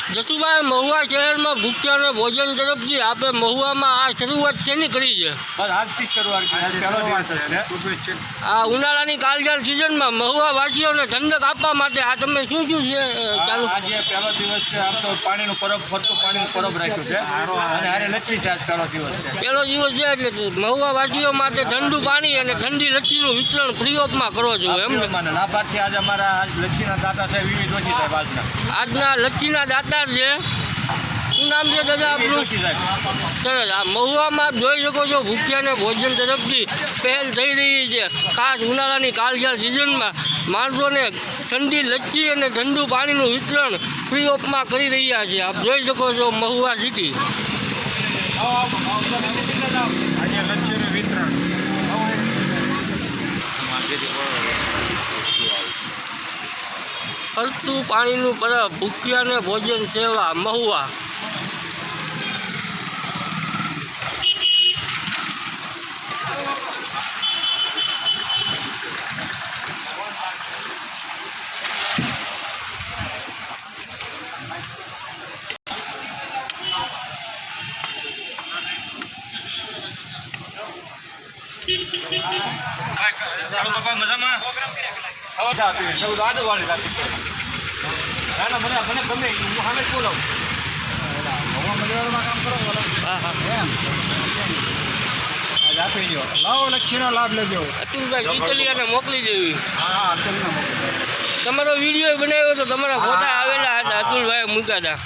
જસુભાઈ, મહુવા શહેરમાં ભૂખ્યા અને ભોજન તરફથી આપણે મહુવામાં આ શરૂઆત શેની કરી છે? બસ આજથી શરૂઆત કરી, પહેલો દિવસ છે। આ ઉનાળાની કાળઝાળ સિઝનમાં મહુવા વાસીઓને ઠંડક આપવા માટે આ તમે શું છે ચાલુ? આજે પહેલો દિવસ છે, આમ તો પાણીનું પરબ, ફરતું પાણીનું પરબ રાખ્યું છે અને હારે લચ્છી છે। આજ પહેલો દિવસ છે, પહેલો દિવસ છે એટલે મહુવા વાસીઓ માટે ઠંડુ પાણી અને ઠંડી લચ્છીનું વિતરણ ફ્રી ઓફમાં કરો છો એમ ને? લાભાર્થી આજે અમારા આજ લચ્છીના દાતા છે વિવિધ જોશી સાહેબ। આજના લચ્છીના દાતાર છે, શું નામ છે દાદા આપણું? સરસ। આ મહુવામાં આપ જોઈ શકો છો ભૂખ્યાને ભોજન તરફથી પહેલ થઈ રહી છે। ખાસ ઉનાળાની કાળઝાળ સિઝનમાં માણસોને ઠંડી લચ્છી અને ઠંડુ પાણીનું વિતરણ ફ્રી ઓફમાં કરી રહ્યા છે। આપ જોઈ શકો છો મહુવા સિટી। આજે લચ્છીનું વિતરણ ફરતું પાણીનું પરબ, ભૂખ્યાને ભોજન સેવા મહુવા। મજામાં લાવો લચ્છીનો લાભ લેજો। અતુલભાઈ ચીતલિયાને મોકલી દેવી। હા, તમારો વિડીયો બનાવ્યો તો તમારા ફોટા આવેલા હતા, અતુલભાઈ મૂક્યા હતા।